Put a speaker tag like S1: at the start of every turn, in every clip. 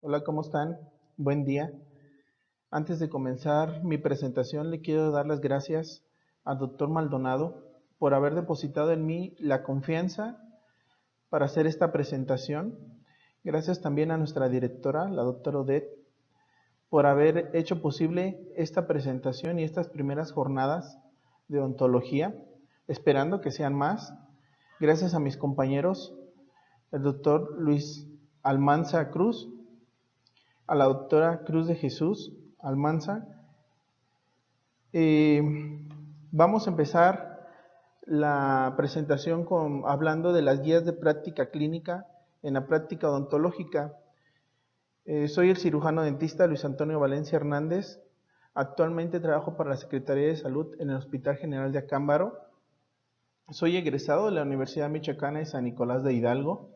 S1: Hola, ¿cómo están? Buen día. Antes de comenzar mi presentación, le quiero dar las gracias al doctor Maldonado por haber depositado en mí la confianza para hacer esta presentación. Gracias también a nuestra directora, la doctora Odette, por haber hecho posible esta presentación y estas primeras jornadas de odontología, esperando que sean más. Gracias a mis compañeros, el doctor Luis Almanza Cruz, a la doctora Cruz de Jesús Almanza. Eh, Vamos a empezar la presentación hablando de las guías de práctica clínica en la práctica odontológica. Soy el cirujano dentista Luis Antonio Valencia Hernández. Actualmente trabajo para la Secretaría de Salud en el Hospital General de Acámbaro. Soy egresado de la Universidad Michoacana de San Nicolás de Hidalgo.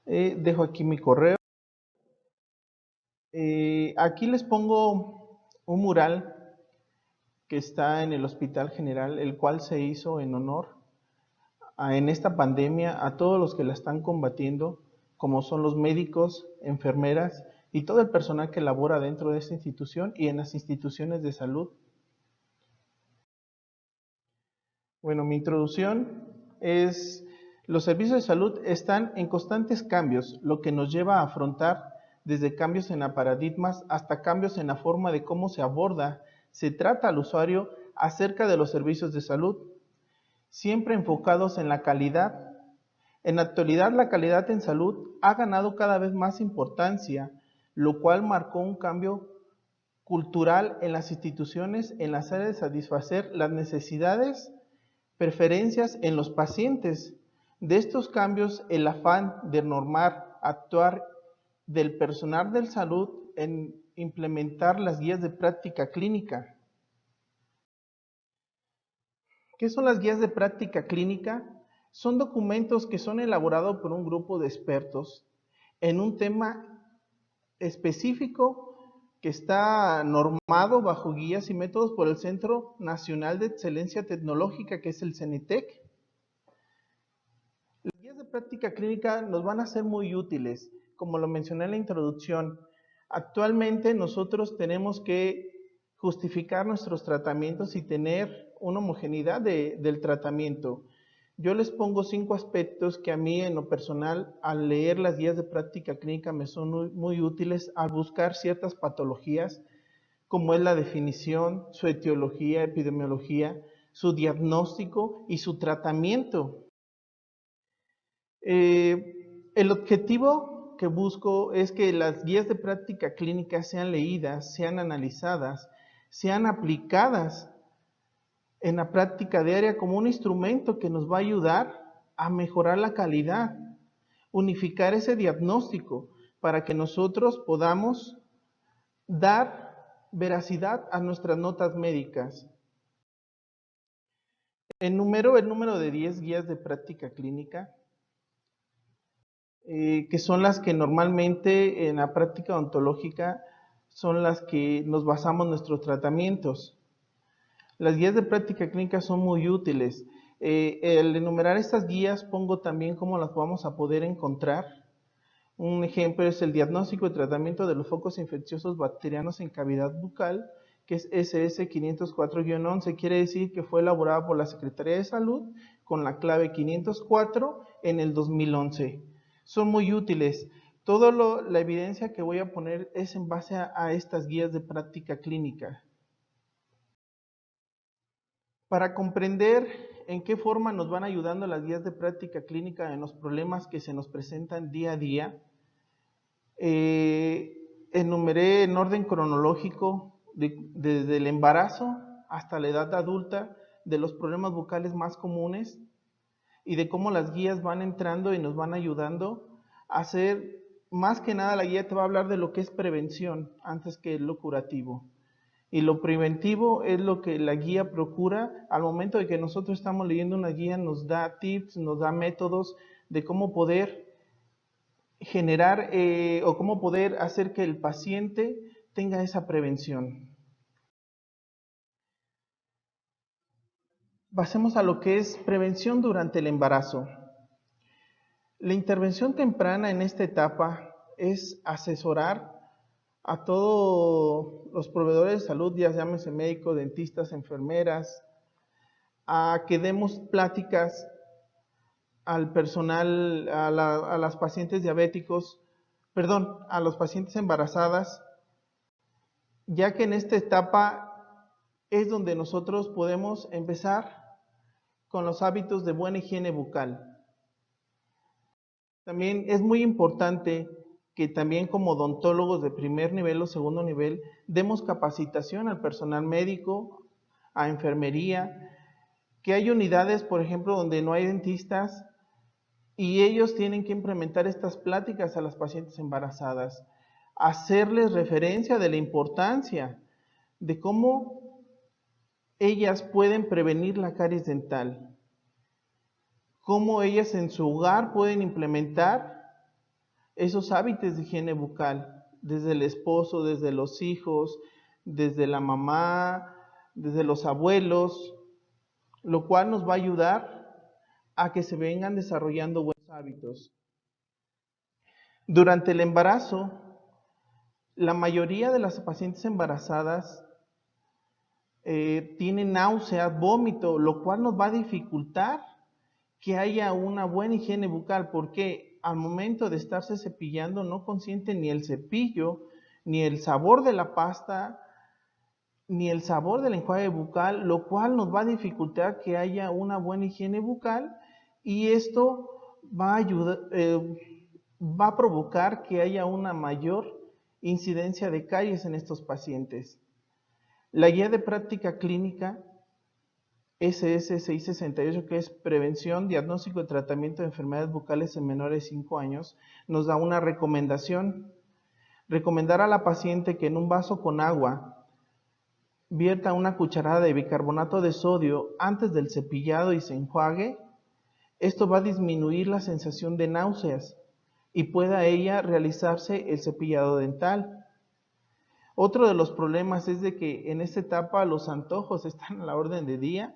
S1: Dejo aquí mi correo. Aquí les pongo un mural que está en el Hospital General, el cual se hizo en honor en esta pandemia a todos los que la están combatiendo, como son los médicos, enfermeras y todo el personal que labora dentro de esta institución y en las instituciones de salud. Bueno, mi introducción es: los servicios de salud están en constantes cambios, lo que nos lleva a afrontar desde cambios en la paradigmas hasta cambios en la forma de cómo se trata al usuario acerca de los servicios de salud, siempre enfocados en la calidad. En la actualidad, la calidad en salud ha ganado cada vez más importancia, lo cual marcó un cambio cultural en las instituciones en las áreas de satisfacer las necesidades, preferencias en los pacientes. De estos cambios, el afán de normar, actuar del personal de salud en implementar las guías de práctica clínica. ¿Qué son las guías de práctica clínica? Son documentos que son elaborados por un grupo de expertos en un tema específico que está normado bajo guías y métodos por el Centro Nacional de Excelencia Tecnológica, que es el CENITEC. Las guías de práctica clínica nos van a ser muy útiles, como lo mencioné en la introducción. Actualmente nosotros tenemos que justificar nuestros tratamientos y tener una homogeneidad del tratamiento. Yo les pongo 5 aspectos que a mí en lo personal, al leer las guías de práctica clínica, me son muy útiles al buscar ciertas patologías, como es la definición, su etiología, epidemiología, su diagnóstico y su tratamiento. El objetivo que busco es que las guías de práctica clínica sean leídas, sean analizadas, sean aplicadas en la práctica diaria como un instrumento que nos va a ayudar a mejorar la calidad, unificar ese diagnóstico para que nosotros podamos dar veracidad a nuestras notas médicas. El número de 10 guías de práctica clínica, que son las que normalmente en la práctica odontológica son las que nos basamos nuestros tratamientos. Las guías de práctica clínica son muy útiles. Al enumerar estas guías pongo también cómo las vamos a poder encontrar. Un ejemplo es el diagnóstico y tratamiento de los focos infecciosos bacterianos en cavidad bucal, que es SS 504-11, quiere decir que fue elaborada por la Secretaría de Salud con la clave 504 en el 2011. Son muy útiles. Toda la evidencia que voy a poner es en base a estas guías de práctica clínica. Para comprender en qué forma nos van ayudando las guías de práctica clínica en los problemas que se nos presentan día a día, enumeré en orden cronológico desde el embarazo hasta la edad adulta de los problemas bucales más comunes y de cómo las guías van entrando y nos van ayudando a hacer, más que nada la guía te va a hablar de lo que es prevención antes que lo curativo. Y lo preventivo es lo que la guía procura. Al momento de que nosotros estamos leyendo una guía, nos da tips, nos da métodos de cómo poder generar o cómo poder hacer que el paciente tenga esa prevención. Pasemos a lo que es prevención durante el embarazo. La intervención temprana en esta etapa es asesorar a todos los proveedores de salud, ya llámese médicos, dentistas, enfermeras, a que demos pláticas al personal, a las pacientes diabéticos, perdón, a los pacientes embarazadas, ya que en esta etapa es donde nosotros podemos empezar con los hábitos de buena higiene bucal. También es muy importante que también como odontólogos de primer nivel o segundo nivel demos capacitación al personal médico, a enfermería, que hay unidades, por ejemplo, donde no hay dentistas y ellos tienen que implementar estas pláticas a las pacientes embarazadas, hacerles referencia de la importancia de cómo ellas pueden prevenir la caries dental, cómo ellas en su hogar pueden implementar esos hábitos de higiene bucal, desde el esposo, desde los hijos, desde la mamá, desde los abuelos, lo cual nos va a ayudar a que se vengan desarrollando buenos hábitos. Durante el embarazo, la mayoría de las pacientes embarazadas tienen náuseas, vómito, lo cual nos va a dificultar que haya una buena higiene bucal, porque al momento de estarse cepillando no consiente ni el cepillo, ni el sabor de la pasta, ni el sabor del enjuague bucal, lo cual nos va a dificultar que haya una buena higiene bucal y esto va a ayudar, va a provocar que haya una mayor incidencia de caries en estos pacientes. La guía de práctica clínica SS668, que es Prevención, Diagnóstico y Tratamiento de Enfermedades Bucales en Menores de 5 años, nos da una recomendación. Recomendar a la paciente que en un vaso con agua vierta una cucharada de bicarbonato de sodio antes del cepillado y se enjuague. Esto va a disminuir la sensación de náuseas y pueda ella realizarse el cepillado dental. Otro de los problemas es de que en esta etapa los antojos están a la orden de día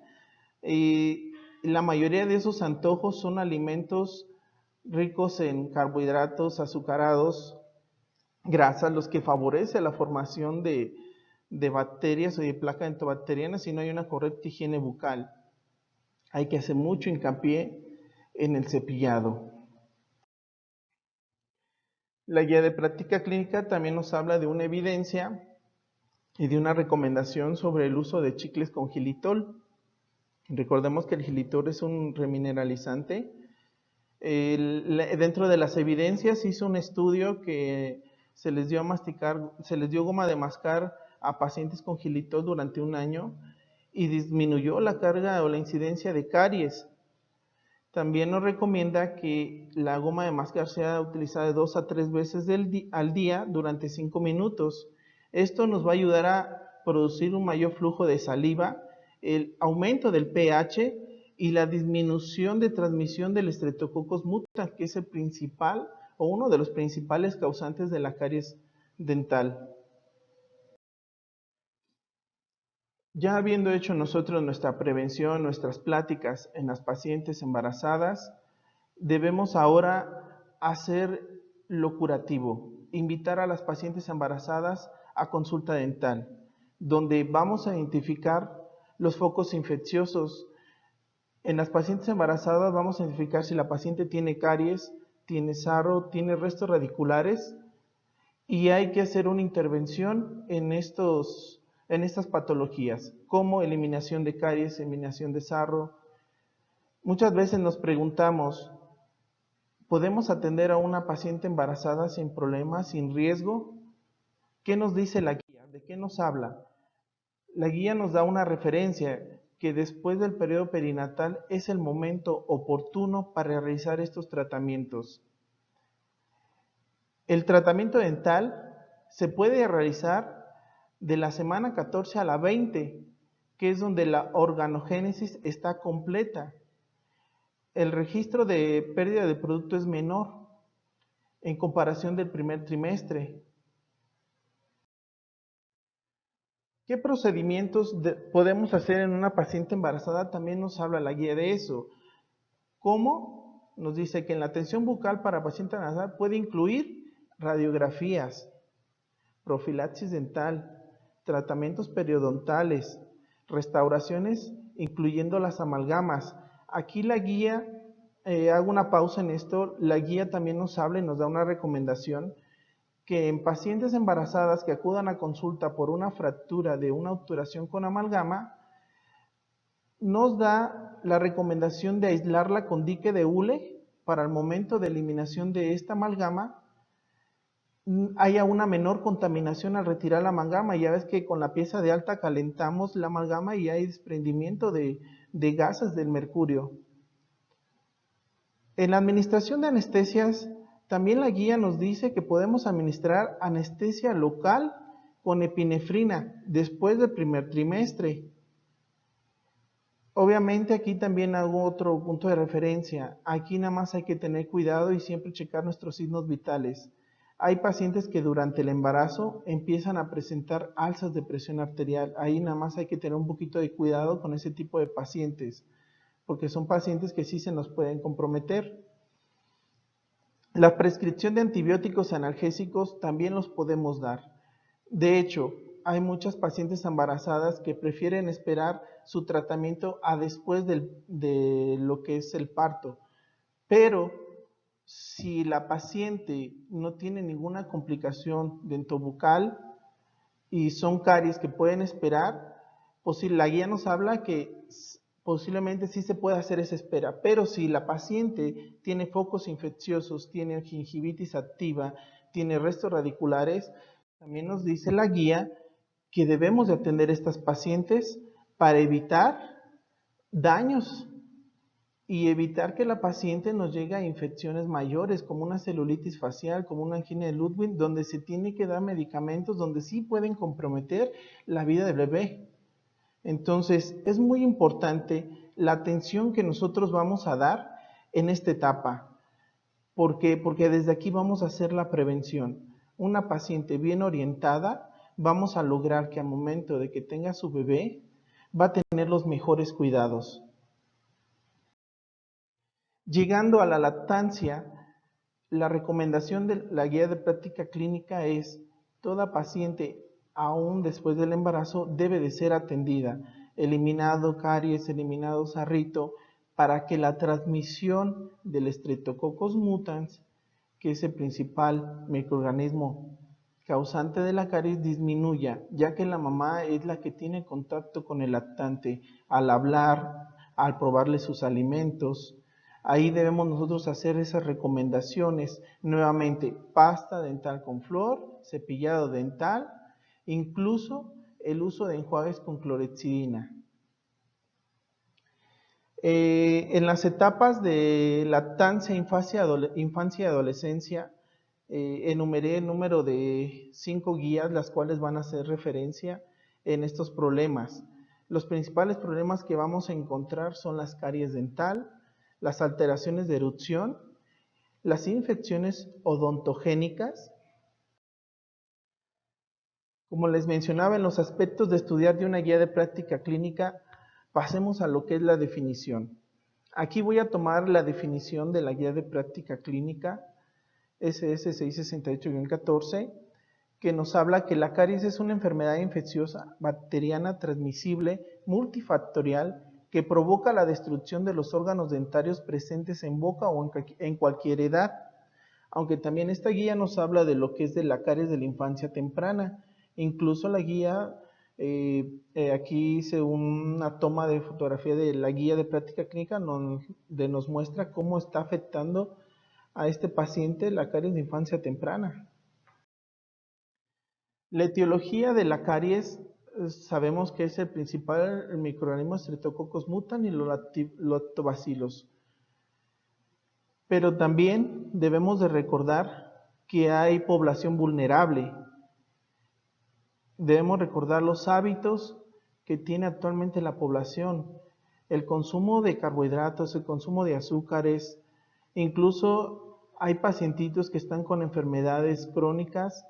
S1: y la mayoría de esos antojos son alimentos ricos en carbohidratos, azucarados, grasas, los que favorecen la formación de bacterias o de placas entobacterianas si no hay una correcta higiene bucal. Hay que hacer mucho hincapié en el cepillado. La guía de práctica clínica también nos habla de una evidencia y de una recomendación sobre el uso de chicles con xilitol. Recordemos que el xilitol es un remineralizante. Dentro de las evidencias hizo un estudio que se les dio goma de mascar a pacientes con xilitol durante un año y disminuyó la carga o la incidencia de caries. También nos recomienda que la goma de mascar sea utilizada de 2 a 3 veces al día durante 5 minutos. Esto nos va a ayudar a producir un mayor flujo de saliva, el aumento del pH y la disminución de transmisión del Streptococcus mutans, que es el principal o uno de los principales causantes de la caries dental. Ya habiendo hecho nosotros nuestra prevención, nuestras pláticas en las pacientes embarazadas, debemos ahora hacer lo curativo, invitar a las pacientes embarazadas a consulta dental, donde vamos a identificar los focos infecciosos. En las pacientes embarazadas vamos a identificar si la paciente tiene caries, tiene sarro, tiene restos radiculares y hay que hacer una intervención en estas patologías, como eliminación de caries, eliminación de sarro. Muchas veces nos preguntamos, ¿podemos atender a una paciente embarazada sin problemas, sin riesgo? ¿Qué nos dice la guía? ¿De qué nos habla? La guía nos da una referencia que después del periodo perinatal es el momento oportuno para realizar estos tratamientos. El tratamiento dental se puede realizar de la semana 14 a la 20, que es donde la organogénesis está completa. El registro de pérdida de producto es menor en comparación del primer trimestre. ¿Qué procedimientos podemos hacer en una paciente embarazada? También nos habla la guía de eso. ¿Cómo nos dice que en la atención bucal para paciente nasal puede incluir radiografías, profilaxis dental, tratamientos periodontales, restauraciones, incluyendo las amalgamas. Aquí la guía, hago una pausa en esto, la guía también nos habla y nos da una recomendación que en pacientes embarazadas que acudan a consulta por una fractura de una obturación con amalgama, nos da la recomendación de aislarla con dique de hule para el momento de eliminación de esta amalgama haya una menor contaminación al retirar la amalgama. Ya ves que con la pieza de alta calentamos la amalgama y hay desprendimiento de gases del mercurio. En la administración de anestesias, también la guía nos dice que podemos administrar anestesia local con epinefrina después del primer trimestre. Obviamente aquí también hago otro punto de referencia. Aquí nada más hay que tener cuidado y siempre checar nuestros signos vitales. Hay pacientes que durante el embarazo empiezan a presentar alzas de presión arterial. Ahí nada más hay que tener un poquito de cuidado con ese tipo de pacientes, porque son pacientes que sí se nos pueden comprometer. La prescripción de antibióticos analgésicos también los podemos dar. De hecho, hay muchas pacientes embarazadas que prefieren esperar su tratamiento a después de lo que es el parto. Pero si la paciente no tiene ninguna complicación dentobucal y son caries que pueden esperar, pues si la guía nos habla que posiblemente sí se puede hacer esa espera, pero si la paciente tiene focos infecciosos, tiene gingivitis activa, tiene restos radiculares, también nos dice la guía que debemos de atender a estas pacientes para evitar daños y evitar que la paciente nos llegue a infecciones mayores como una celulitis facial, como una angina de Ludwig, donde se tiene que dar medicamentos donde sí pueden comprometer la vida del bebé. Entonces, es muy importante la atención que nosotros vamos a dar en esta etapa. ¿Por qué? Porque desde aquí vamos a hacer la prevención. Una paciente bien orientada, vamos a lograr que al momento de que tenga su bebé, va a tener los mejores cuidados. Llegando a la lactancia, la recomendación de la guía de práctica clínica es: toda paciente, aún después del embarazo, debe de ser atendida, eliminado caries, eliminado sarrito, para que la transmisión del Streptococcus mutans, que es el principal microorganismo causante de la caries, disminuya, ya que la mamá es la que tiene contacto con el lactante al hablar, al probarle sus alimentos. Ahí debemos nosotros hacer esas recomendaciones. Nuevamente, pasta dental con flúor, cepillado dental, incluso el uso de enjuagues con clorhexidina. En las etapas de lactancia, infancia y adolescencia, enumeré el número de 5 guías, las cuales van a hacer referencia en estos problemas. Los principales problemas que vamos a encontrar son las caries dental, las alteraciones de erupción, las infecciones odontogénicas. Como les mencionaba, en los aspectos de estudiar de una guía de práctica clínica, pasemos a lo que es la definición. Aquí voy a tomar la definición de la guía de práctica clínica SS 668-14, que nos habla que la caries es una enfermedad infecciosa bacteriana transmisible multifactorial que provoca la destrucción de los órganos dentarios presentes en boca o en cualquier edad. Aunque también esta guía nos habla de lo que es de la caries de la infancia temprana. Incluso la guía, aquí hice una toma de fotografía de la guía de práctica clínica donde nos muestra cómo está afectando a este paciente la caries de infancia temprana. La etiología de la caries, sabemos que es el principal microorganismo Streptococcus mutans y los lactobacilos. Pero también debemos de recordar que hay población vulnerable. Debemos recordar los hábitos que tiene actualmente la población, el consumo de carbohidratos, el consumo de azúcares, incluso hay pacientitos que están con enfermedades crónicas,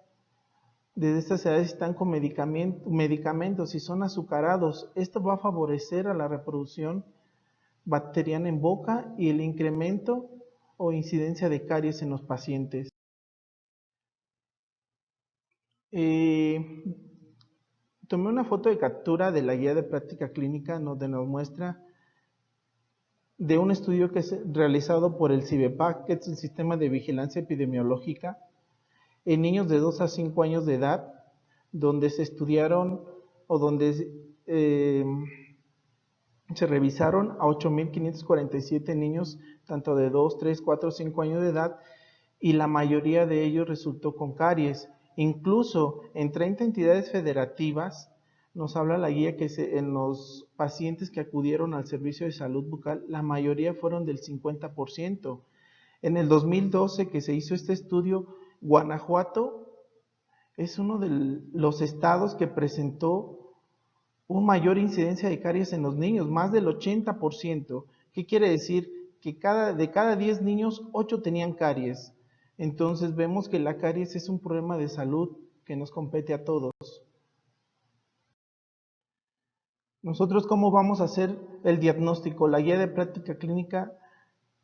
S1: desde estas edades están con medicamentos y son azucarados. Esto va a favorecer a la reproducción bacteriana en boca y el incremento o incidencia de caries en los pacientes. Tomé una foto de captura de la guía de práctica clínica donde nos muestra de un estudio que es realizado por el CIBEPAC, que es el Sistema de Vigilancia Epidemiológica, en niños de 2 a 5 años de edad, donde se estudiaron o donde se revisaron a 8.547 niños, tanto de 2, 3, 4, 5 años de edad, y la mayoría de ellos resultó con caries. Incluso en 30 entidades federativas, nos habla la guía que en los pacientes que acudieron al servicio de salud bucal, la mayoría fueron del 50%. En el 2012 que se hizo este estudio, Guanajuato es uno de los estados que presentó una mayor incidencia de caries en los niños, más del 80%. ¿Qué quiere decir? Que de cada 10 niños, 8 tenían caries. Entonces vemos que la caries es un problema de salud que nos compete a todos. Nosotros, ¿cómo vamos a hacer el diagnóstico? La guía de práctica clínica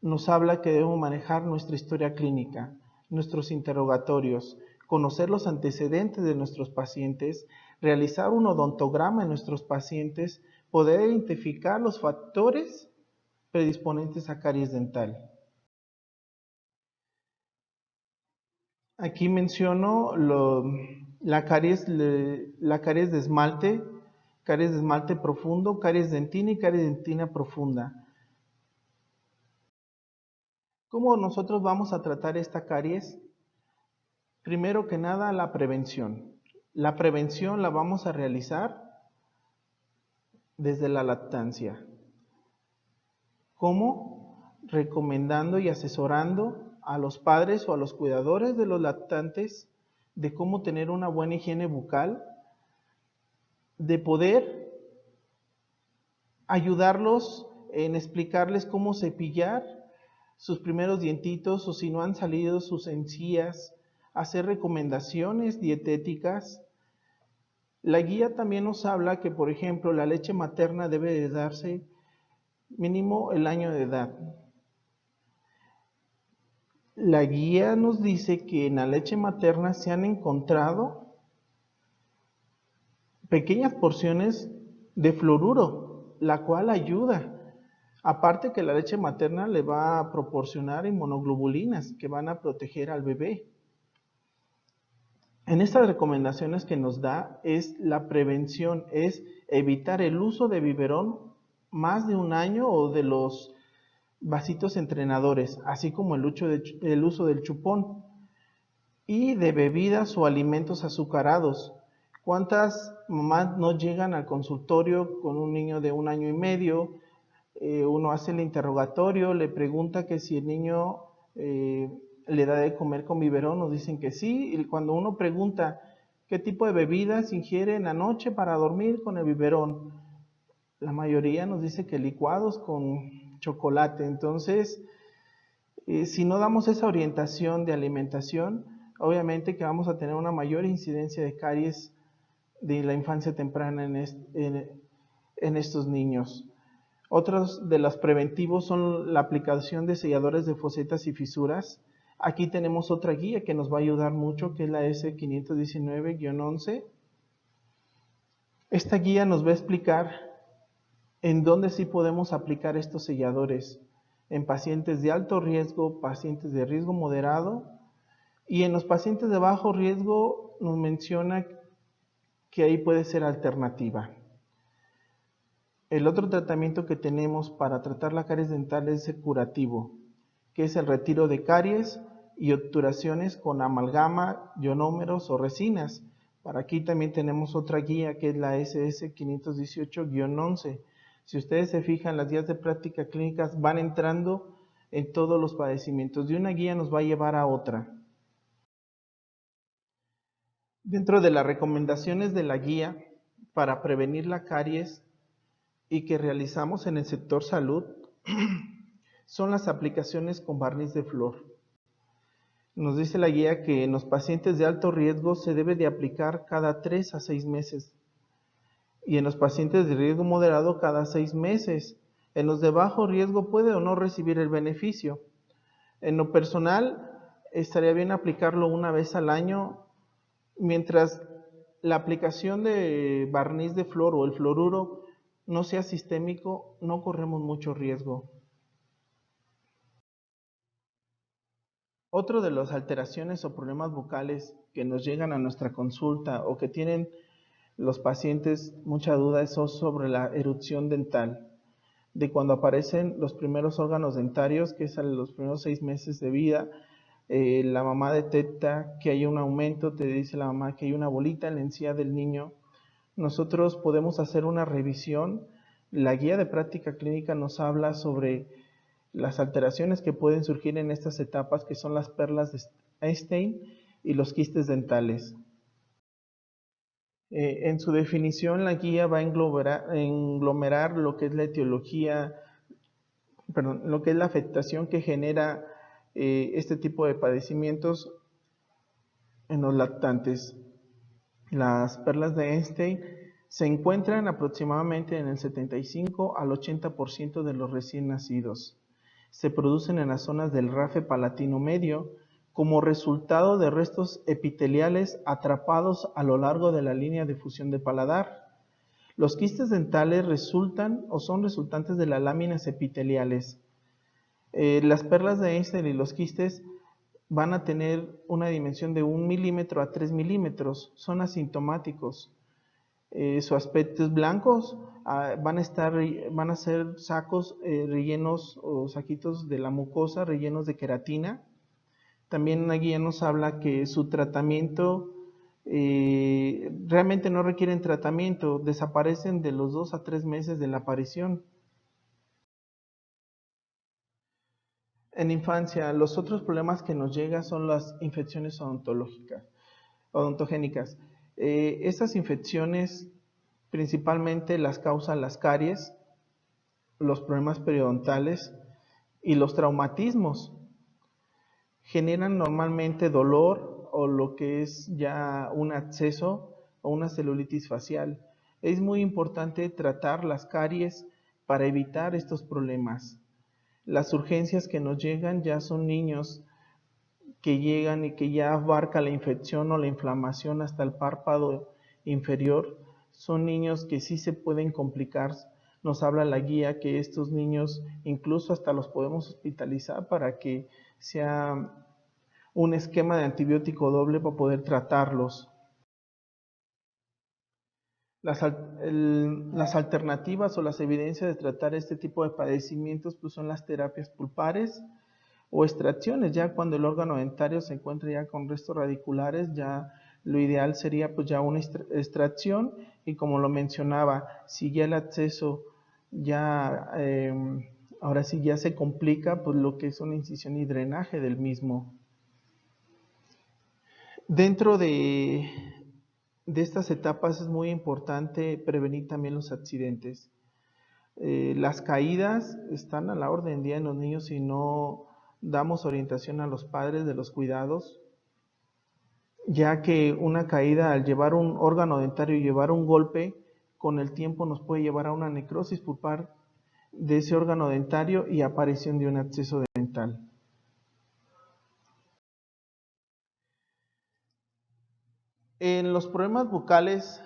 S1: nos habla que debemos manejar nuestra historia clínica, nuestros interrogatorios, conocer los antecedentes de nuestros pacientes, realizar un odontograma en nuestros pacientes, poder identificar los factores predisponentes a caries dental. Aquí menciono la caries de esmalte profundo, caries dentina y caries dentina profunda. ¿Cómo nosotros vamos a tratar esta caries? Primero que nada, la prevención. La prevención la vamos a realizar desde la lactancia. ¿Cómo? Recomendando y asesorando a los padres o a los cuidadores de los lactantes de cómo tener una buena higiene bucal, de poder ayudarlos en explicarles cómo cepillar sus primeros dientitos o si no han salido sus encías, hacer recomendaciones dietéticas. La guía también nos habla que, por ejemplo, la leche materna debe de darse mínimo el año de edad. La guía nos dice que en la leche materna se han encontrado pequeñas porciones de fluoruro, la cual ayuda. Aparte que la leche materna le va a proporcionar inmunoglobulinas que van a proteger al bebé. En estas recomendaciones que nos da es la prevención, es evitar el uso de biberón más de un año o de los vasitos entrenadores, así como el uso del chupón y de bebidas o alimentos azucarados. ¿Cuántas mamás no llegan al consultorio con un niño de 1 año y medio? Uno hace el interrogatorio, le pregunta que si el niño le da de comer con biberón, nos dicen que sí, y cuando uno pregunta qué tipo de bebidas ingiere en la noche para dormir con el biberón, la mayoría nos dice que licuados con chocolate. Entonces, si no damos esa orientación de alimentación, obviamente que vamos a tener una mayor incidencia de caries de la infancia temprana en estos niños. Otros de los preventivos son la aplicación de selladores de fosetas y fisuras. Aquí tenemos otra guía que nos va a ayudar mucho, que es la S519-11. Esta guía nos va a explicar en dónde sí podemos aplicar estos selladores. En pacientes de alto riesgo, pacientes de riesgo moderado, y en los pacientes de bajo riesgo nos menciona que ahí puede ser alternativa. El otro tratamiento que tenemos para tratar la caries dental es el curativo, que es el retiro de caries y obturaciones con amalgama, ionómeros o resinas. Para aquí también tenemos otra guía que es la SS518-11. Si ustedes se fijan, las guías de práctica clínicas van entrando en todos los padecimientos. De una guía nos va a llevar a otra. Dentro de las recomendaciones de la guía para prevenir la caries y que realizamos en el sector salud son las aplicaciones con barniz de flor. Nos dice la guía que en los pacientes de alto riesgo se debe de aplicar cada 3 a 6 meses y en los pacientes de riesgo moderado cada 6 meses. En los de bajo riesgo puede o no recibir el beneficio. En lo personal, estaría bien aplicarlo una vez al año, mientras la aplicación de barniz de flor o el fluoruro no sea sistémico, no corremos mucho riesgo. Otro de las alteraciones o problemas bucales que nos llegan a nuestra consulta o que tienen los pacientes mucha duda es sobre la erupción dental, de cuando aparecen los primeros órganos dentarios, que es a los primeros 6 meses de vida. La mamá detecta que hay un aumento, te dice la mamá que hay una bolita en la encía del niño. Nosotros podemos hacer una revisión. La guía de práctica clínica nos habla sobre las alteraciones que pueden surgir en estas etapas, que son las perlas de Einstein y los quistes dentales. En su definición, la guía va a englomerar lo que es la etiología, perdón, lo que es la afectación que genera este tipo de padecimientos en los lactantes. Las perlas de Einstein se encuentran aproximadamente en el 75 al 80% de los recién nacidos. Se producen en las zonas del rafe palatino medio como resultado de restos epiteliales atrapados a lo largo de la línea de fusión del paladar. Los quistes dentales resultan o son resultantes de las láminas epiteliales. Las perlas de Einstein y los quistes van a tener una dimensión de 1 milímetro a 3 milímetros, son asintomáticos. Su aspecto es blancos, van a ser sacos rellenos o saquitos de la mucosa rellenos de queratina. También la guía nos habla que su tratamiento realmente no requieren tratamiento, desaparecen de los 2 a 3 meses de la aparición. En infancia, los otros problemas que nos llegan son las infecciones odontogénicas. Estas infecciones principalmente las causan las caries, los problemas periodontales y los traumatismos. Generan normalmente dolor o lo que es ya un absceso o una celulitis facial. Es muy importante tratar las caries para evitar estos problemas. Las urgencias que nos llegan ya son niños que llegan y que ya abarca la infección o la inflamación hasta el párpado inferior. Son niños que sí se pueden complicar. Nos habla la guía que estos niños incluso hasta los podemos hospitalizar para que sea un esquema de antibiótico doble para poder tratarlos. Las alternativas o las evidencias de tratar este tipo de padecimientos pues son las terapias pulpares o extracciones. Ya cuando el órgano dentario se encuentra ya con restos radiculares, ya lo ideal sería pues ya una extracción, y como lo mencionaba, si ya el acceso ya ahora sí ya se complica, pues lo que es una incisión y drenaje del mismo. Dentro de estas etapas es muy importante prevenir también los accidentes. Las caídas están a la orden del día en los niños si no damos orientación a los padres de los cuidados, ya que una caída al llevar un órgano dentario y llevar un golpe, con el tiempo nos puede llevar a una necrosis pulpar de ese órgano dentario y aparición de un absceso dental. En los problemas bucales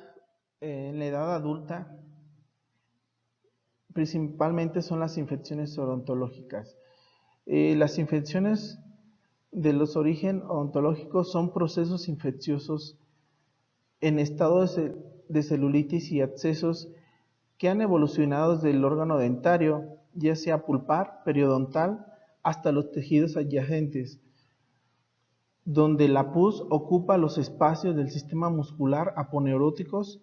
S1: en la edad adulta, principalmente son las infecciones odontológicas. Las infecciones de los orígenes odontológicos son procesos infecciosos en estado de celulitis y abscesos que han evolucionado desde el órgano dentario, ya sea pulpar, periodontal, hasta los tejidos adyacentes, donde la pus ocupa los espacios del sistema muscular aponeuróticos,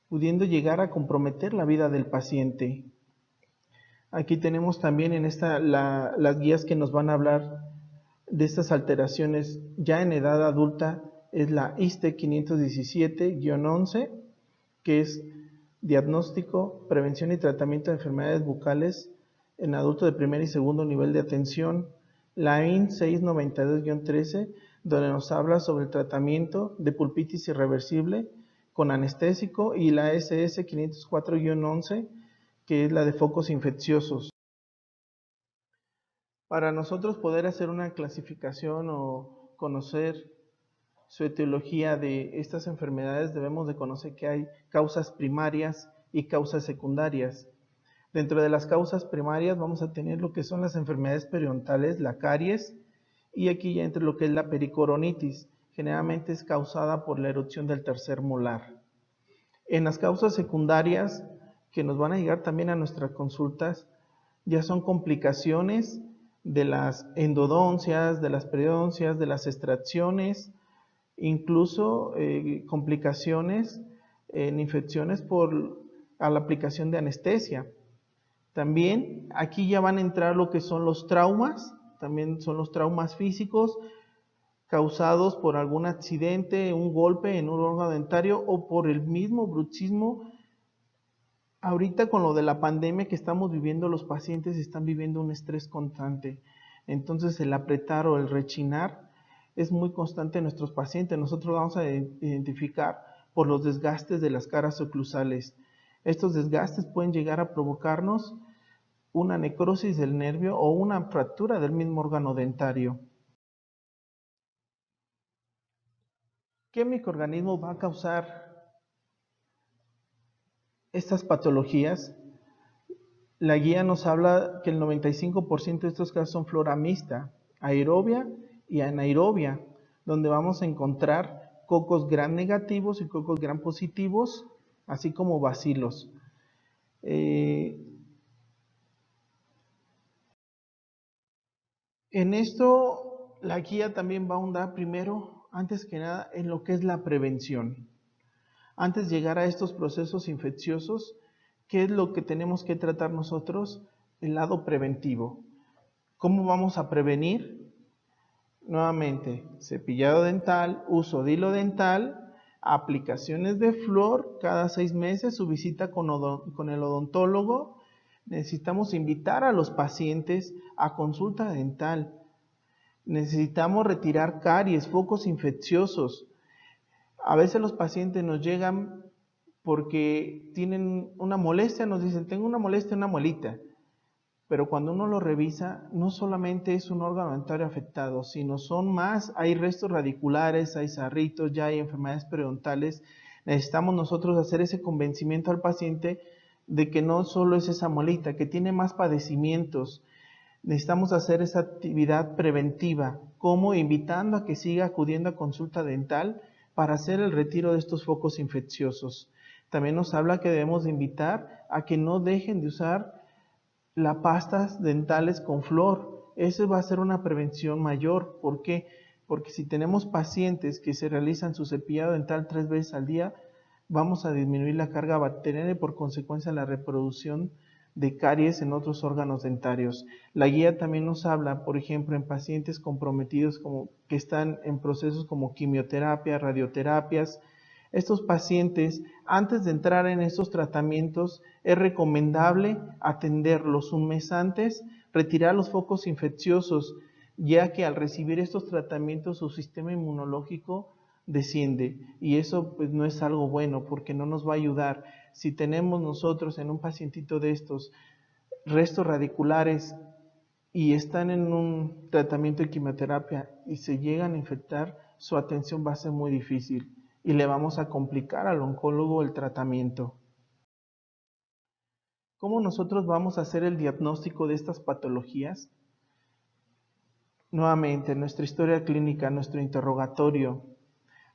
S1: pudiendo llegar a comprometer la vida del paciente. Aquí tenemos también en las guías que nos van a hablar de estas alteraciones ya en edad adulta. Es la ISTE 517-11, que es diagnóstico, prevención y tratamiento de enfermedades bucales en adultos de primer y segundo nivel de atención. La IN 692-13, donde nos habla sobre el tratamiento de pulpitis irreversible con anestésico, y la SS 504-11, que es la de focos infecciosos. Para nosotros poder hacer una clasificación o conocer su etiología de estas enfermedades, debemos de conocer que hay causas primarias y causas secundarias. Dentro de las causas primarias vamos a tener lo que son las enfermedades periodontales, la caries, y aquí ya entra lo que es la pericoronitis. Generalmente es causada por la erupción del tercer molar. En las causas secundarias, que nos van a llegar también a nuestras consultas, ya son complicaciones de las endodoncias, de las periodoncias, de las extracciones, incluso complicaciones en infecciones a la aplicación de anestesia. También aquí ya van a entrar lo que son los traumas, también son los traumas físicos causados por algún accidente, un golpe en un órgano dentario o por el mismo bruxismo. Ahorita con lo de la pandemia que estamos viviendo, los pacientes están viviendo un estrés constante. Entonces el apretar o el rechinar es muy constante en nuestros pacientes. Nosotros vamos a identificar por los desgastes de las caras oclusales. Estos desgastes pueden llegar a provocarnos una necrosis del nervio o una fractura del mismo órgano dentario. ¿Qué microorganismo va a causar estas patologías? La guía nos habla que el 95% de estos casos son flora mixta, aerobia y anaerobia, donde vamos a encontrar cocos gram negativos y cocos gram positivos, así como bacilos. En esto, la guía también va a ahondar primero, antes que nada, en lo que es la prevención. Antes de llegar a estos procesos infecciosos, ¿qué es lo que tenemos que tratar nosotros? El lado preventivo. ¿Cómo vamos a prevenir? Nuevamente, cepillado dental, uso de hilo dental, aplicaciones de flúor cada 6 meses, su visita con el odontólogo. Necesitamos invitar a los pacientes a consulta dental. Necesitamos retirar caries, focos infecciosos. A veces los pacientes nos llegan porque tienen una molestia, nos dicen, tengo una molestia en una muelita. Pero cuando uno lo revisa, no solamente es un órgano dentario afectado, sino son más, hay restos radiculares, hay sarritos, ya hay enfermedades periodontales. Necesitamos nosotros hacer ese convencimiento al paciente de que no solo es esa muelita, que tiene más padecimientos. Necesitamos hacer esa actividad preventiva, como invitando a que siga acudiendo a consulta dental para hacer el retiro de estos focos infecciosos. También nos habla que debemos de invitar a que no dejen de usar las pastas dentales con flúor. Eso va a ser una prevención mayor. ¿Por qué? Porque si tenemos pacientes que se realizan su cepillado dental 3 veces al día, vamos a disminuir la carga bacteriana y por consecuencia la reproducción de caries en otros órganos dentarios. La guía también nos habla, por ejemplo, en pacientes comprometidos como que están en procesos como quimioterapia, radioterapias. Estos pacientes, antes de entrar en estos tratamientos, es recomendable atenderlos un mes antes, retirar los focos infecciosos, ya que al recibir estos tratamientos su sistema inmunológico desciende y eso pues no es algo bueno porque no nos va a ayudar. Si tenemos nosotros en un pacientito de estos restos radiculares y están en un tratamiento de quimioterapia y se llegan a infectar, su atención va a ser muy difícil y le vamos a complicar al oncólogo el tratamiento. ¿Cómo nosotros vamos a hacer el diagnóstico de estas patologías? Nuevamente, nuestra historia clínica, nuestro interrogatorio.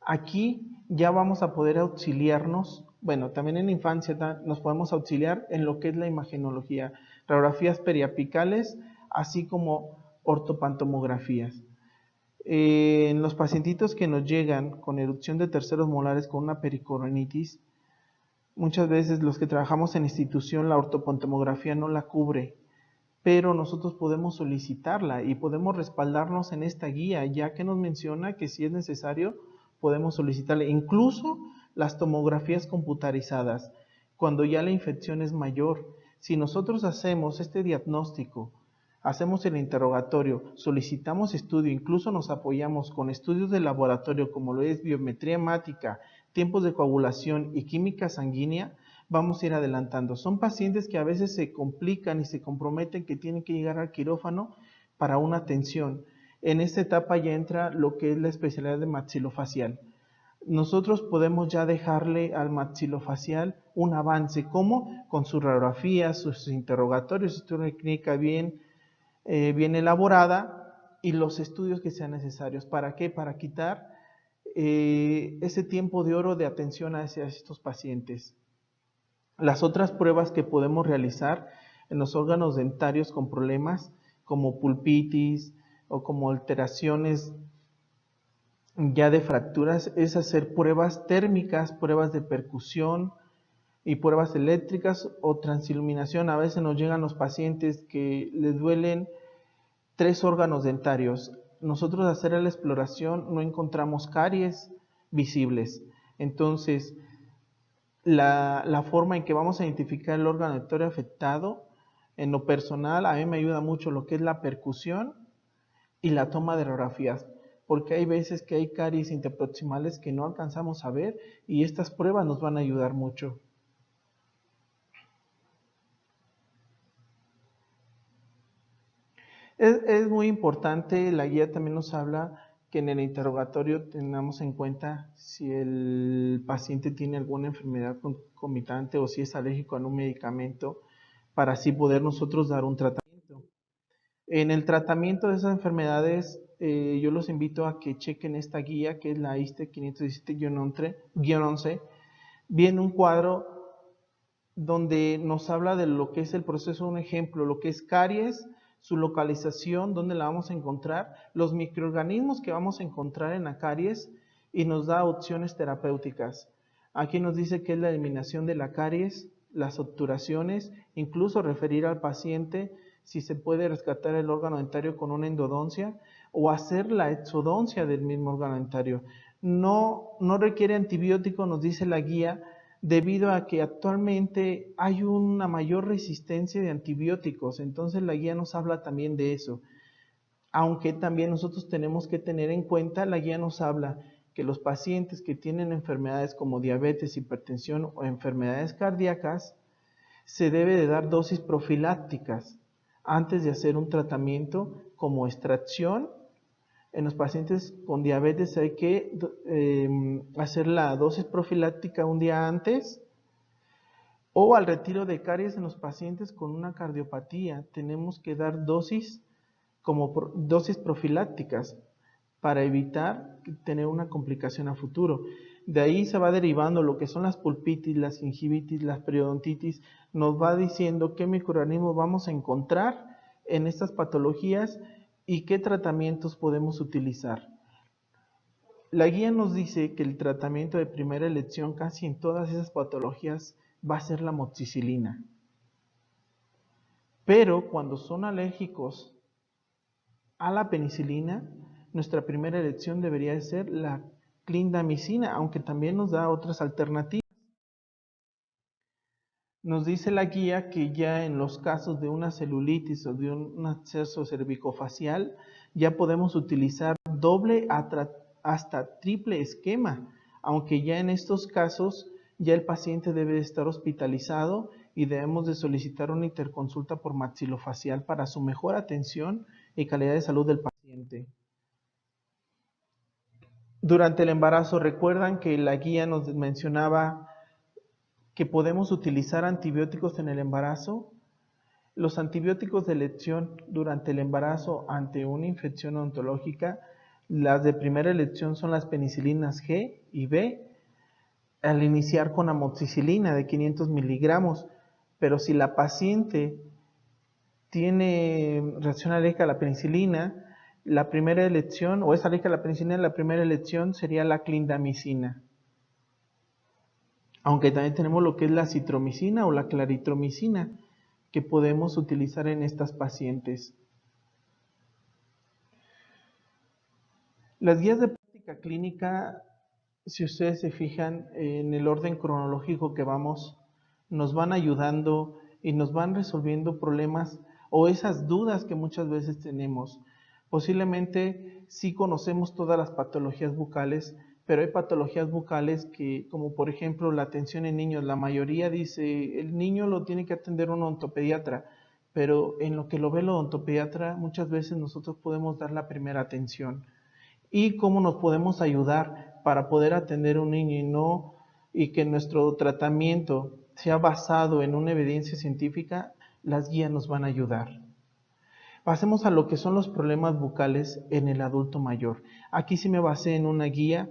S1: Aquí ya vamos a poder auxiliarnos, bueno, también en la infancia nos podemos auxiliar en lo que es la imagenología, radiografías periapicales, así como ortopantomografías. En los pacientitos que nos llegan con erupción de terceros molares con una pericoronitis, muchas veces los que trabajamos en institución la ortopantomografía no la cubre, pero nosotros podemos solicitarla y podemos respaldarnos en esta guía, ya que nos menciona que si es necesario podemos solicitarle incluso las tomografías computarizadas, cuando ya la infección es mayor. Si nosotros hacemos este diagnóstico, hacemos el interrogatorio, solicitamos estudio, incluso nos apoyamos con estudios de laboratorio como lo es biometría hemática, tiempos de coagulación y química sanguínea, vamos a ir adelantando. Son pacientes que a veces se complican y se comprometen que tienen que llegar al quirófano para una atención. En esta etapa ya entra lo que es la especialidad de maxilofacial. Nosotros podemos ya dejarle al maxilofacial un avance, ¿cómo? Con sus radiografías, sus interrogatorios, su historia clínica bien elaborada y los estudios que sean necesarios. ¿Para qué? Para quitar ese tiempo de oro de atención hacia estos pacientes. Las otras pruebas que podemos realizar en los órganos dentarios con problemas como pulpitis o como alteraciones ya de fracturas es hacer pruebas térmicas, pruebas de percusión y pruebas eléctricas o transiluminación. A veces nos llegan los pacientes que les duelen 3 órganos dentarios. Nosotros al hacer la exploración no encontramos caries visibles. Entonces, la forma en que vamos a identificar el órgano dentario afectado, en lo personal, a mí me ayuda mucho lo que es la percusión y la toma de radiografías, porque hay veces que hay caries interproximales que no alcanzamos a ver y estas pruebas nos van a ayudar mucho. Es muy importante, la guía también nos habla que en el interrogatorio tengamos en cuenta si el paciente tiene alguna enfermedad concomitante o si es alérgico a un medicamento para así poder nosotros dar un tratamiento. En el tratamiento de esas enfermedades, yo los invito a que chequen esta guía que es la ISTE 517-11. Viene un cuadro donde nos habla de lo que es el proceso, un ejemplo, lo que es caries, su localización, dónde la vamos a encontrar, los microorganismos que vamos a encontrar en la caries y nos da opciones terapéuticas. Aquí nos dice que es la eliminación de la caries, las obturaciones, incluso referir al paciente si se puede rescatar el órgano dentario con una endodoncia o hacer la exodoncia del mismo órgano dentario. No requiere antibiótico, nos dice la guía, debido a que actualmente hay una mayor resistencia de antibióticos. Entonces la guía nos habla también de eso. Aunque también nosotros tenemos que tener en cuenta, la guía nos habla que los pacientes que tienen enfermedades como diabetes, hipertensión o enfermedades cardíacas, se debe de dar dosis profilácticas antes de hacer un tratamiento como extracción. En los pacientes con diabetes hay que hacer la dosis profiláctica un día antes, o al retiro de caries en los pacientes con una cardiopatía. Tenemos que dar dosis como dosis profilácticas para evitar tener una complicación a futuro. De ahí se va derivando lo que son las pulpitis, las gingivitis, las periodontitis. Nos va diciendo qué microorganismos vamos a encontrar en estas patologías y qué tratamientos podemos utilizar. La guía nos dice que el tratamiento de primera elección casi en todas esas patologías va a ser la moxicilina. Pero cuando son alérgicos a la penicilina, nuestra primera elección debería ser la clindamicina, aunque también nos da otras alternativas. Nos dice la guía que ya en los casos de una celulitis o de un absceso cervicofacial, ya podemos utilizar doble hasta triple esquema, aunque ya en estos casos ya el paciente debe estar hospitalizado y debemos de solicitar una interconsulta por maxilofacial para su mejor atención y calidad de salud del paciente. Durante el embarazo, recuerdan que la guía nos mencionaba que podemos utilizar antibióticos en el embarazo. Los antibióticos de elección durante el embarazo ante una infección odontológica, las de primera elección son las penicilinas G y B, al iniciar con amoxicilina de 500 miligramos, pero si la paciente tiene reacción alérgica a la penicilina, la primera elección, o es alérgica a la penicilina, la primera elección sería la clindamicina. Aunque también tenemos lo que es la citromicina o la claritromicina, que podemos utilizar en estas pacientes. Las guías de práctica clínica, si ustedes se fijan en el orden cronológico que vamos, nos van ayudando y nos van resolviendo problemas o esas dudas que muchas veces tenemos. Posiblemente sí conocemos todas las patologías bucales, pero hay patologías bucales que, como por ejemplo la atención en niños, la mayoría dice, el niño lo tiene que atender un odontopediatra, pero en lo que lo ve el odontopediatra muchas veces nosotros podemos dar la primera atención. ¿Y cómo nos podemos ayudar para poder atender a un niño y que nuestro tratamiento sea basado en una evidencia científica? Las guías nos van a ayudar. Pasemos a lo que son los problemas bucales en el adulto mayor. Aquí sí me basé en una guía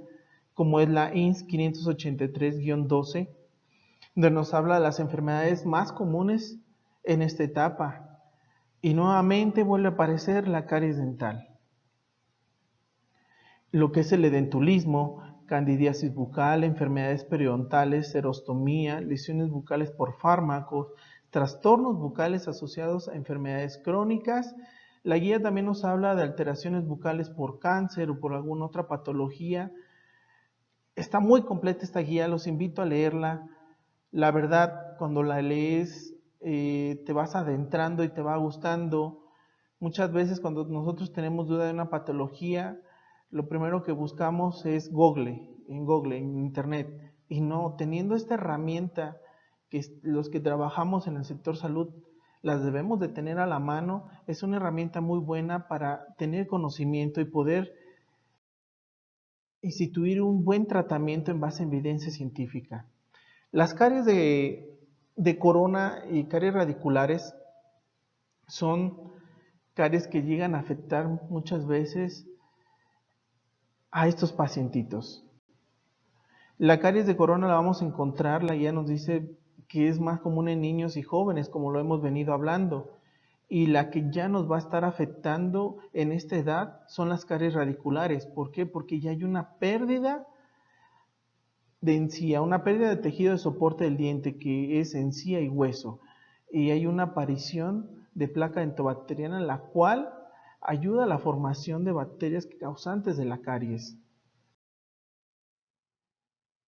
S1: como es la INS 583-12, donde nos habla de las enfermedades más comunes en esta etapa. Y nuevamente vuelve a aparecer la caries dental. Lo que es el edentulismo, candidiasis bucal, enfermedades periodontales, serostomía, lesiones bucales por fármacos, trastornos bucales asociados a enfermedades crónicas. La guía también nos habla de alteraciones bucales por cáncer o por alguna otra patología. Está muy completa esta guía, los invito a leerla. La verdad, cuando la lees, te vas adentrando y te va gustando. Muchas veces cuando nosotros tenemos duda de una patología, lo primero que buscamos es Google, en Internet. Y no, teniendo esta herramienta que los que trabajamos en el sector salud las debemos de tener a la mano, es una herramienta muy buena para tener conocimiento y poder instituir un buen tratamiento en base a evidencia científica. Las caries de corona y caries radiculares son caries que llegan a afectar muchas veces a estos pacientitos. La caries de corona la vamos a encontrar, la guía nos dice que es más común en niños y jóvenes, como lo hemos venido hablando. Y la que ya nos va a estar afectando en esta edad son las caries radiculares. ¿Por qué? Porque ya hay una pérdida de encía, una pérdida de tejido de soporte del diente que es encía y hueso. Y hay una aparición de placa dentobacteriana, la cual ayuda a la formación de bacterias causantes de la caries.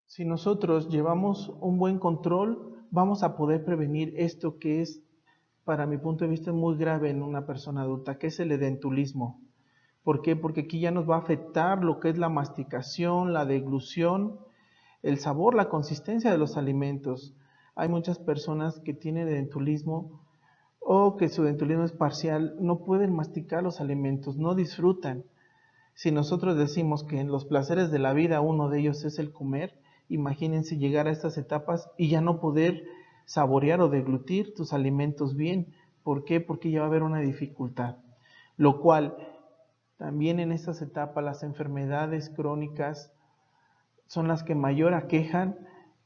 S1: Si nosotros llevamos un buen control, vamos a poder prevenir esto que es, para mi punto de vista, muy grave en una persona adulta, que es el edentulismo. ¿Por qué? Porque aquí ya nos va a afectar lo que es la masticación, la deglución, el sabor, la consistencia de los alimentos. Hay muchas personas que tienen edentulismo o que su edentulismo es parcial, no pueden masticar los alimentos, no disfrutan. Si nosotros decimos que en los placeres de la vida uno de ellos es el comer, imagínense llegar a estas etapas y ya no poder saborear o deglutir tus alimentos bien. ¿Por qué? Porque ya va a haber una dificultad. Lo cual, también en estas etapas, las enfermedades crónicas son las que mayor aquejan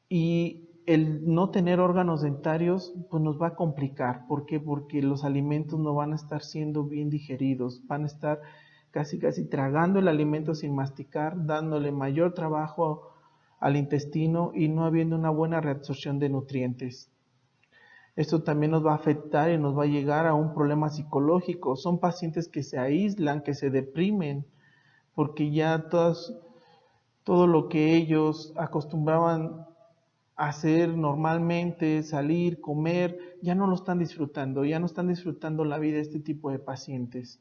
S1: y el no tener órganos dentarios pues nos va a complicar. ¿Por qué? Porque los alimentos no van a estar siendo bien digeridos, van a estar casi tragando el alimento sin masticar, dándole mayor trabajo al intestino y no habiendo una buena reabsorción de nutrientes. Esto también nos va a afectar y nos va a llegar a un problema psicológico. Son pacientes que se aíslan, que se deprimen, porque ya todo lo que ellos acostumbraban a hacer normalmente, salir, comer, ya no lo están disfrutando, ya no están disfrutando la vida de este tipo de pacientes.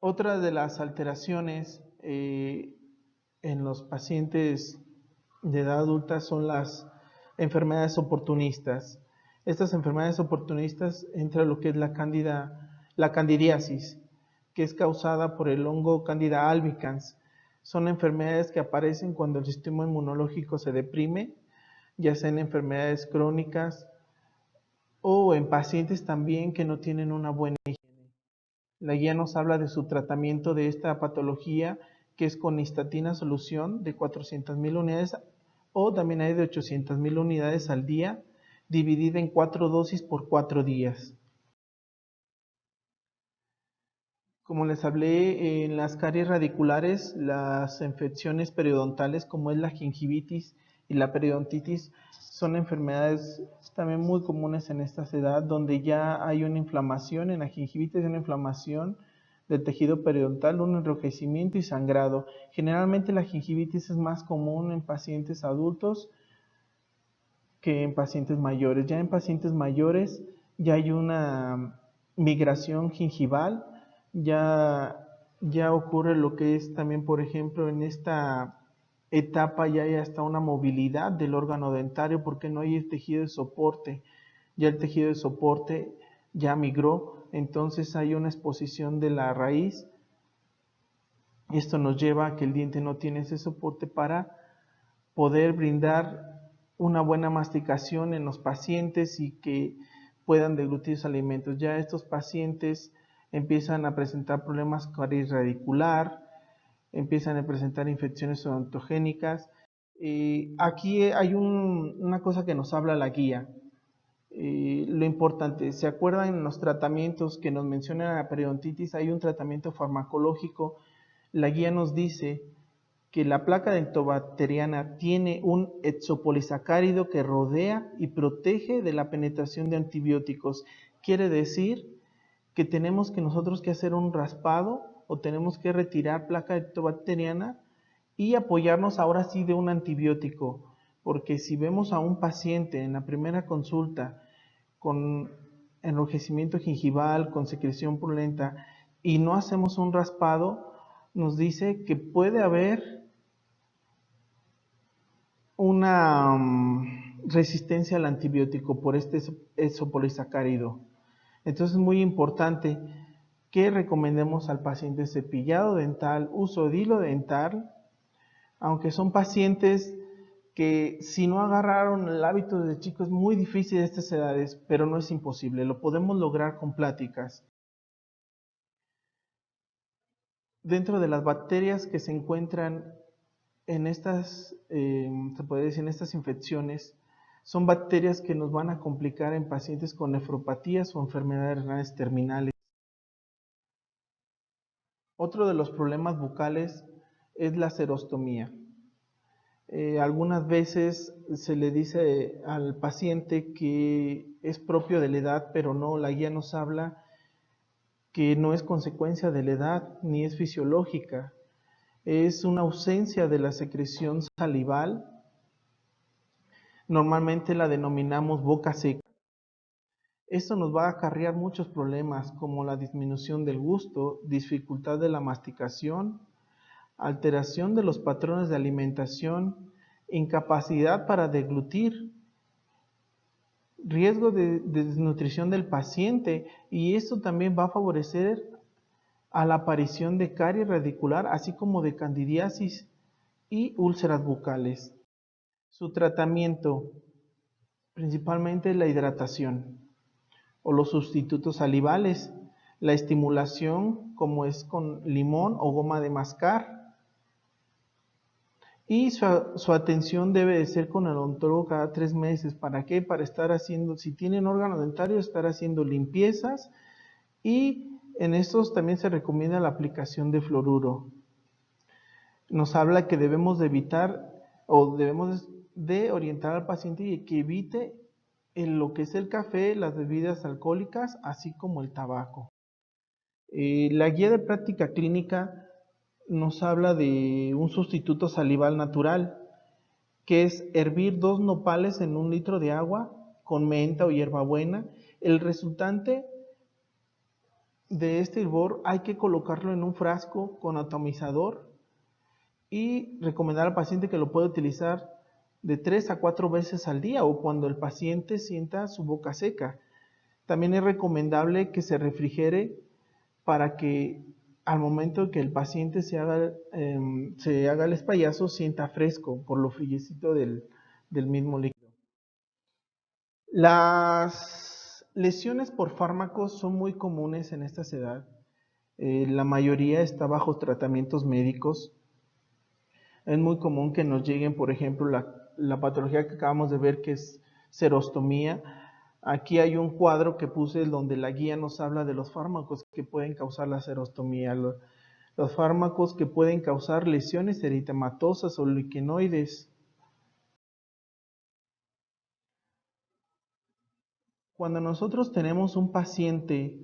S1: Otra de las alteraciones en los pacientes de edad adulta son las enfermedades oportunistas. Estas enfermedades oportunistas entra lo que es la candidiasis, que es causada por el hongo Candida albicans. Son enfermedades que aparecen cuando el sistema inmunológico se deprime, ya sea en enfermedades crónicas o en pacientes también que no tienen una buena higiene. La guía nos habla de su tratamiento de esta patología, que es con histatina solución de 400,000 unidades o también hay de 800,000 unidades al día, dividida en 4 dosis por 4 días. Como les hablé, en las caries radiculares, las infecciones periodontales como es la gingivitis y la periodontitis son enfermedades también muy comunes en esta edad, donde ya hay una inflamación. En la gingivitis hay una inflamación del tejido periodontal, un enrojecimiento y sangrado. Generalmente la gingivitis es más común en pacientes adultos que en pacientes mayores. Ya en pacientes mayores ya hay una migración gingival, ya, ya ocurre lo que es también, por ejemplo, en esta etapa ya hay hasta una movilidad del órgano dentario porque no hay el tejido de soporte. ya el tejido de soporte ya migró, entonces hay una exposición de la raíz. Esto nos lleva a que el diente no tiene ese soporte para poder brindar una buena masticación en los pacientes y que puedan deglutir sus alimentos. Ya estos pacientes empiezan a presentar problemas con caries radicular, empiezan a presentar infecciones odontogénicas. Aquí hay una cosa que nos habla la guía. Lo importante, ¿se acuerdan en los tratamientos que nos menciona la periodontitis? Hay un tratamiento farmacológico. La guía nos dice que la placa dentobacteriana tiene un exopolisacárido que rodea y protege de la penetración de antibióticos. Quiere decir que tenemos que nosotros que hacer un raspado o tenemos que retirar placa dentobacteriana y apoyarnos ahora sí de un antibiótico, porque si vemos a un paciente en la primera consulta con enrojecimiento gingival, con secreción purulenta y no hacemos un raspado, nos dice que puede haber una resistencia al antibiótico por este exopolisacárido. Entonces es muy importante que recomendemos al paciente cepillado dental, uso de hilo dental, aunque son pacientes que si no agarraron el hábito desde chicos es muy difícil de estas edades, pero no es imposible, lo podemos lograr con pláticas. Dentro de las bacterias que se encuentran en estas, se puede decir, en estas infecciones, son bacterias que nos van a complicar en pacientes con nefropatías o enfermedades renales terminales. Otro de los problemas bucales es la serostomía. Algunas veces se le dice al paciente que es propio de la edad, pero no, la guía nos habla que no es consecuencia de la edad ni es fisiológica, es una ausencia de la secreción salival. Normalmente la denominamos boca seca. Esto nos va a acarrear muchos problemas como la disminución del gusto, dificultad de la masticación, alteración de los patrones de alimentación, incapacidad para deglutir, riesgo de desnutrición del paciente, y esto también va a favorecer a la aparición de caries radicular, así como de candidiasis y úlceras bucales. Su tratamiento, principalmente la hidratación o los sustitutos salivales, la estimulación como es con limón o goma de mascar, y su atención debe de ser con el odontólogo cada 3 meses. ¿Para qué? Para estar haciendo, si tienen órgano dentario, estar haciendo limpiezas, y en estos también se recomienda la aplicación de fluoruro. Nos habla que debemos de evitar o debemos de orientar al paciente y que evite lo que es el café, las bebidas alcohólicas, así como el tabaco. La guía de práctica clínica nos habla de un sustituto salival natural, que es hervir 2 nopales en 1 litro de agua con menta o hierbabuena. El resultante de este hervor hay que colocarlo en un frasco con atomizador y recomendar al paciente que lo pueda utilizar de 3 a 4 veces al día o cuando el paciente sienta su boca seca. También es recomendable que se refrigere para que al momento que el paciente se haga el espayazo sienta fresco por lo friecito del mismo líquido. Las lesiones por fármacos son muy comunes en esta edad. La mayoría está bajo tratamientos médicos. Es muy común que nos lleguen, por ejemplo, la patología que acabamos de ver, que es serostomía. Aquí hay un cuadro que puse donde la guía nos habla de los fármacos que pueden causar la serostomía, los fármacos que pueden causar lesiones eritematosas o liquenoides. Cuando nosotros tenemos un paciente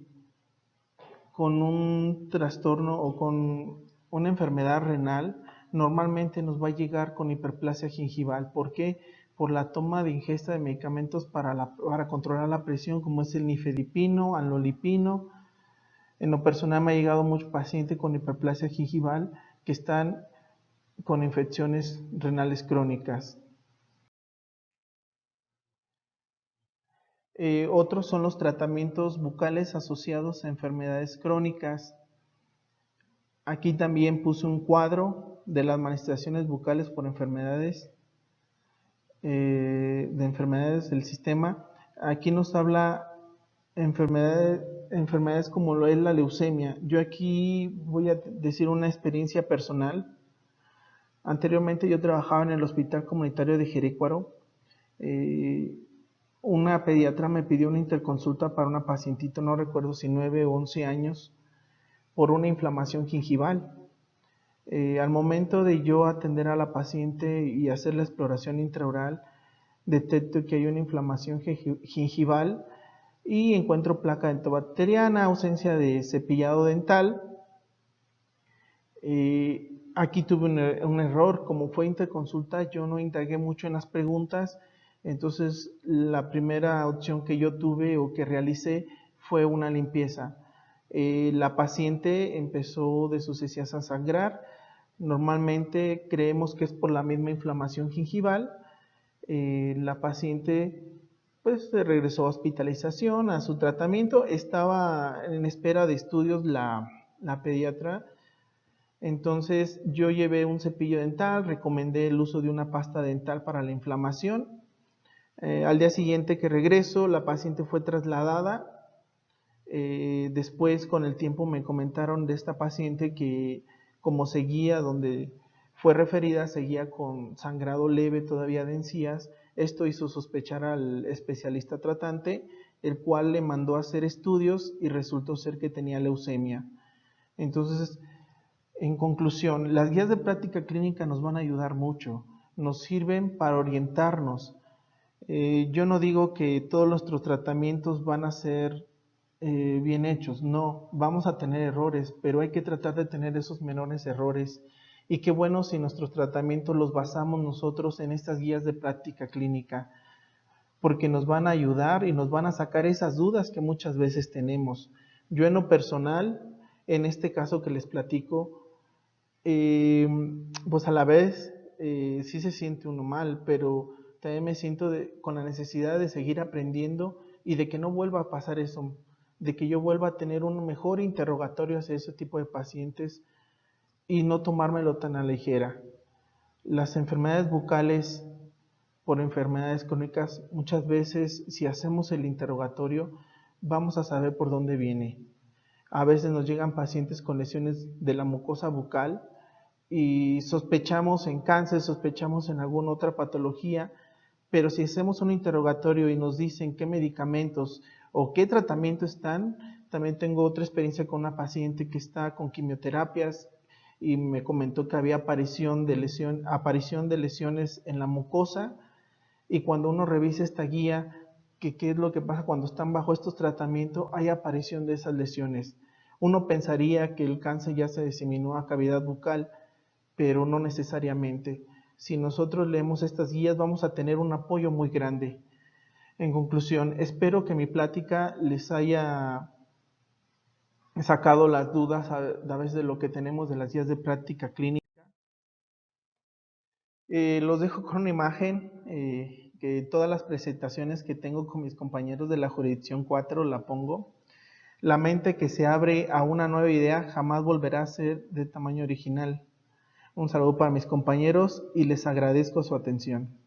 S1: con un trastorno o con una enfermedad renal, normalmente nos va a llegar con hiperplasia gingival. ¿Por qué? Por la toma de ingesta de medicamentos para controlar la presión, como es el nifedipino, amlodipino. En lo personal me ha llegado mucho paciente con hiperplasia gingival que están con infecciones renales crónicas. Otros son los tratamientos bucales asociados a enfermedades crónicas. Aquí también puse un cuadro de las manifestaciones bucales por enfermedades, de enfermedades del sistema. Aquí nos habla enfermedades como lo es la leucemia. Yo aquí voy a decir una experiencia personal. Anteriormente yo trabajaba en el Hospital Comunitario de Jerecuaro. Una pediatra me pidió una interconsulta para una pacientita, no recuerdo si 9 o 11 años, por una inflamación gingival. Al momento de yo atender a la paciente y hacer la exploración intraoral, detecto que hay una inflamación gingival y encuentro placa dentobacteriana, ausencia de cepillado dental. Aquí tuve un error, como fue interconsulta, yo no indagué mucho en las preguntas, entonces la primera opción que yo tuve o que realicé fue una limpieza. La paciente empezó de sus encías a sangrar. Normalmente creemos que es por la misma inflamación gingival. La paciente pues regresó a hospitalización, a su tratamiento. Estaba en espera de estudios la pediatra. Entonces yo llevé un cepillo dental, recomendé el uso de una pasta dental para la inflamación. Al día siguiente que regreso, la paciente fue trasladada. Después, con el tiempo, me comentaron de esta paciente que, como seguía donde fue referida, seguía con sangrado leve todavía de encías. Esto hizo sospechar al especialista tratante, el cual le mandó a hacer estudios y resultó ser que tenía leucemia. Entonces, en conclusión, las guías de práctica clínica nos van a ayudar mucho, nos sirven para orientarnos. Yo no digo que todos nuestros tratamientos van a ser bien hechos, no, vamos a tener errores, pero hay que tratar de tener esos menores errores. Y qué bueno si nuestros tratamientos los basamos nosotros en estas guías de práctica clínica, porque nos van a ayudar y nos van a sacar esas dudas que muchas veces tenemos. Yo en lo personal, en este caso que les platico, pues a la vez sí se siente uno mal, pero también me siento con la necesidad de seguir aprendiendo y de que no vuelva a pasar eso, de que yo vuelva a tener un mejor interrogatorio hacia ese tipo de pacientes y no tomármelo tan a la ligera. Las enfermedades bucales por enfermedades crónicas, muchas veces si hacemos el interrogatorio, vamos a saber por dónde viene. A veces nos llegan pacientes con lesiones de la mucosa bucal y sospechamos en cáncer, sospechamos en alguna otra patología, pero si hacemos un interrogatorio y nos dicen qué medicamentos o qué tratamiento están, también tengo otra experiencia con una paciente que está con quimioterapias y me comentó que había aparición de lesiones en la mucosa, y cuando uno revisa esta guía, que qué es lo que pasa cuando están bajo estos tratamientos, hay aparición de esas lesiones. Uno pensaría que el cáncer ya se diseminó a cavidad bucal, pero no necesariamente. Si nosotros leemos estas guías, vamos a tener un apoyo muy grande. En conclusión, espero que mi plática les haya sacado las dudas a través de lo que tenemos de las guías de práctica clínica. Los dejo con una imagen, que todas las presentaciones que tengo con mis compañeros de la jurisdicción 4 la pongo. La mente que se abre a una nueva idea jamás volverá a ser de tamaño original. Un saludo para mis compañeros y les agradezco su atención.